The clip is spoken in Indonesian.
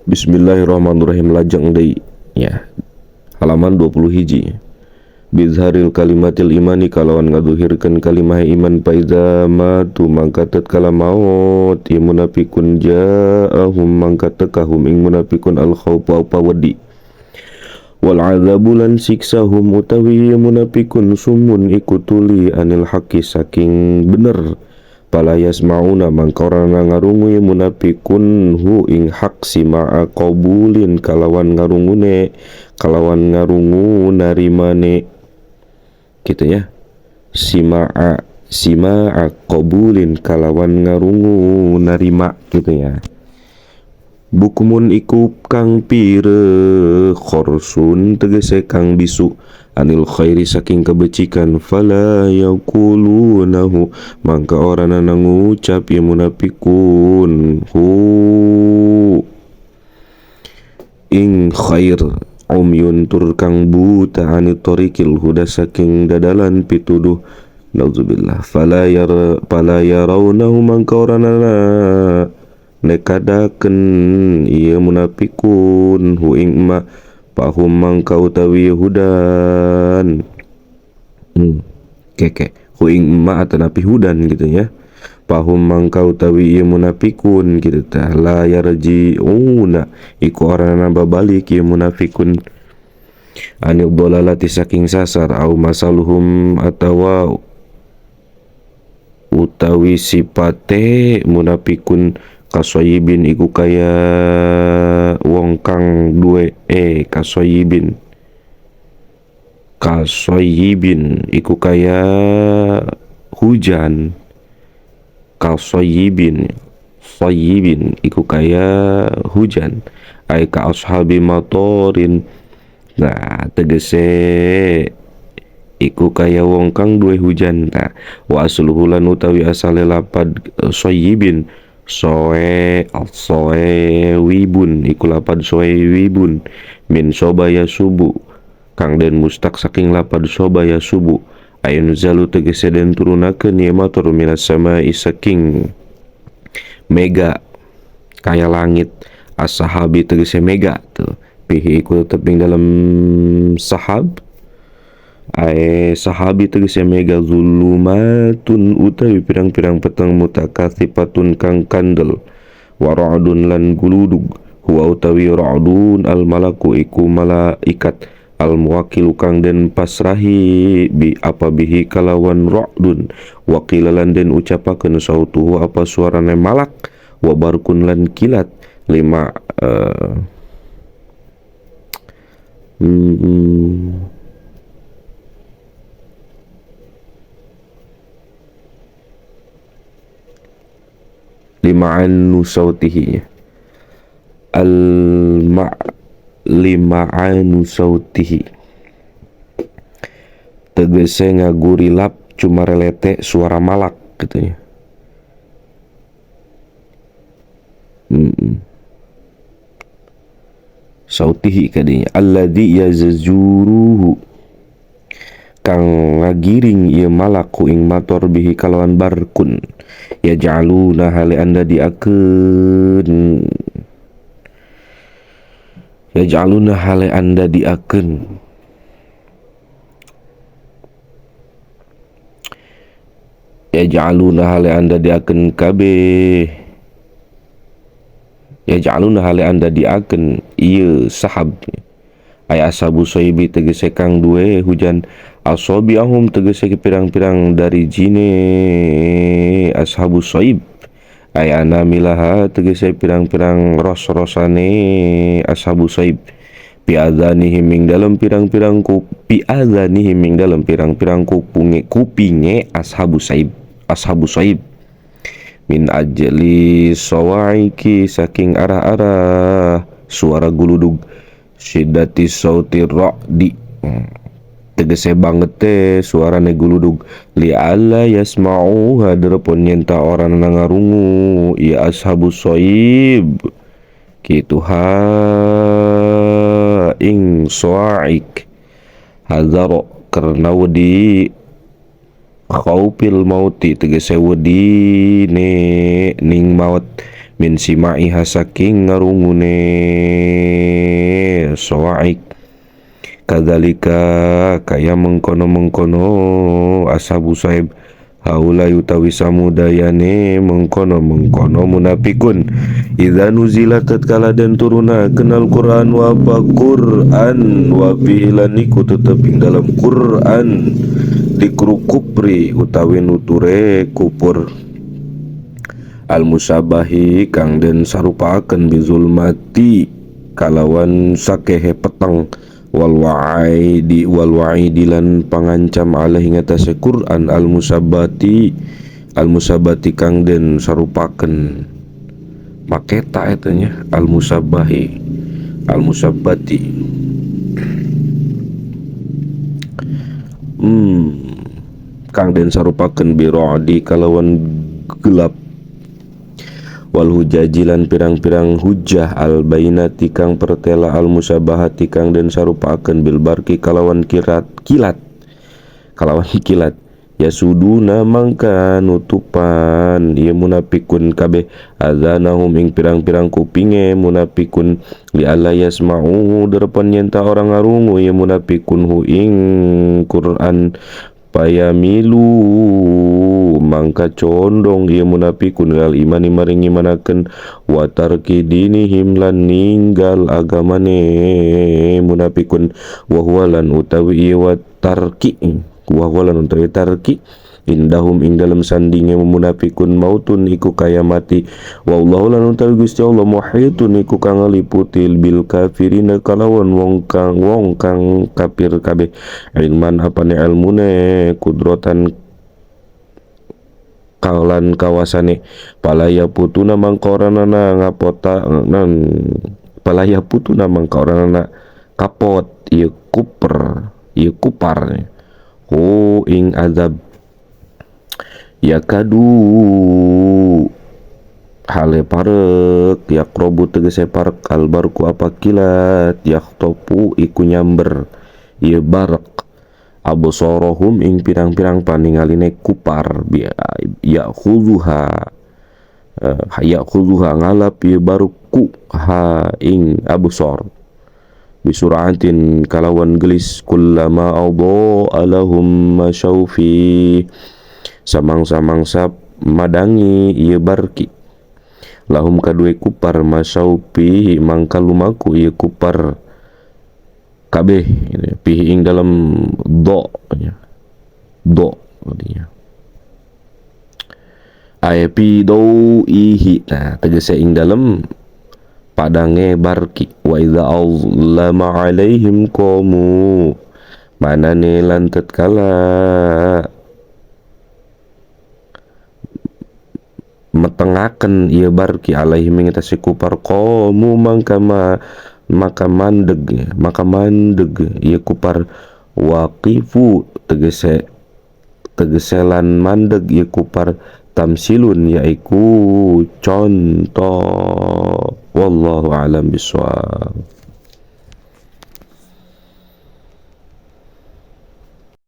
Bismillahirrahmanirrahim. Lajeng deui ya. Halaman 20 hiji. Bizharil kalimatil imani kalawan ngaduhirkeun kalimah iman paiza matu mangka tatkala maut ieu munafiqun ja'ahum mangka tekahum ing munafiqun al khaufu pawedi wal adzabu lan siksahum utawi ieu munafiqun sumun iku tuli anil haqqi saking bener pala yasmauna mangka orana ngarungu ieu munafiqun hu ing haq sima'a qabulin kalawan ngarungune kalawan ngarungu narimane gitu ya, sima'a qabulin kalawan ngarungu narima gitu ya. Bukmun iku kang pire khorsun tegese kang bisu anil khairi saking kebecikan fala yaqulunahu mangka orana ngucap ya munafiqun hu ing khair umyun tur kang buta anit tariqil huda saking dadalan pituduh nauzubillah fala yarawnahu mangka orana nekadaken ieu munafiqun hu ing ma pahum mangka utawi hudan keke hu ing ma atanapi hudan gitu ya. Pahum mangka utawi ieu munafiqun gitu tah la yarji'una iku orana babalik ieu munafiqun anil dolalati saking sasar au masaluhum atawa utawi sipate munafiqun kasoyibin iku kaya wong kang duwe kasoyibin iku kaya hujan kasoyibin iku kaya hujan ay ka ashabi matorin nah tegese iku kaya wong kang duwe hujan. Nah wa asluhulan utawi asale lapad soyibin soe wibun iku lapad soe wibun min sobaya subu kang den mustaq saking lapad sobaya subu ayun zalu tegese den turunakeun ieu matur minas samai saking mega kaya langit as-sahabi tegese mega tuh pihi iku tetep ing dalam sahab sahabi tegese mega zulumatun utawi pirang-pirang peteng mutakatsifatun kang kandel wa ra'dun lan guludug huwa utawi ra'dun al malaku iku malaikat al muwakkil kang den pasrahi bi apa bihi kalawan ra'dun wa qilalan den ucapakeun sautuhu apa suarane malak wa barkun lan kilat lima lima'anu sautihi lima'anu sautihi tegese ngagurilap cuma relete suara malak gitu ya. Sautihi kadinya alladzi yazjuruhu kang ngagiring ieu malaku ing mator bihi kalawan barkun yaj'aluna hale anda diakeun yaj'aluna hale anda diakeun yaj'aluna hale anda diakeun kabeh yaj'aluna hale anda diakeun ieu sahab ay ashabu soibi tegese kang duwe hujan asobiahum tegese pirang-pirang dari jine ashabu soib ay anamilaha tegese pirang-pirang ros-rosane ashabu soib piadzanihim ing dalam pirang-pirang kupinge ashabu soib min ajli sawaiki saking arah-arah suara guludug syiddati sauti ra'di tegese banget teh suarane guludug li alla yasma'u hadrapun nyenta orang nangarungu ya ashabus soib kitu ha ing soaik hadaro karena wedi khaufil mauti tegese wedi ning maut min sima'iha saking ngarungune sawaik. Kadzalika kaya mengkono ashabu saib haula utawi samudayane mengkono munafikun idza nuzila tatkala den turuna kenal Quran wa Quran wa fi'lan iku tetep ing dalam Quran dikru kupri utawi nuture kupur al musabahi kang den sarupaken bizulmati kalawan sakehe peteng wal wa'idi lan pangancam alaihi ngatasi Quran al musabati kang den sarupaken maketa etanya al musabbati kang den sarupaken biradi kalawan gelap wal hujajilan pirang-pirang hujah al bainati kang pertela al musabahati kang den sarupaken bil barki kalawan kilat ya suduna mangka nutupan ieu munafikun kabeh adzanahum ing pirang-pirang kupinge munafikun li alla yasma'u derepan nyenta orang ngarungu ieu munafikun hu ing Quran payamilu mangka condong ieu munafikun lal imani maring imanakeun wa tarki dinihim lan ninggal agamane munafikun wa huwa lan utawi ieu wa tarki indahum ing dalam sandinge munafikun mautun iku kaya mati wallahu lan utawi Gusti Allah muhitun iku kang ngaliputi bil kafirina kalawan wong kang kafir kabeh ilman apane ilmune kudratan kalan kawasane palaya putuna mangkoranana ngapota palaya putuna mangkoranana kapot ieu kupar ing azab yakadu hale parek yakrobu tegese parek albarku apa kilat yaktopu iku nyamber ieu barak absorohum ing pirang-pirang paningaline kupar yakhuzuha ngalap ieu baruku ha ing absor bisur'atin kalawan gelis kullama awdo alahum masyaufi samangsa madangi ieu barki lahum kadue kupar masyaufi mangka lumaku ieu kupar kabeh pihi ing dalam do artinya ayepi do ihi nah tegese ing dalam padange barki wa idza allama alaihim qamu manane lan tatkala metengaken ieu barki alaihim ing atase kupar qamu maka mandeg ieu kupar waqifu tegese lan mandeg ieu kupar tamsilun yaiku contoh wallahu alam bisawab.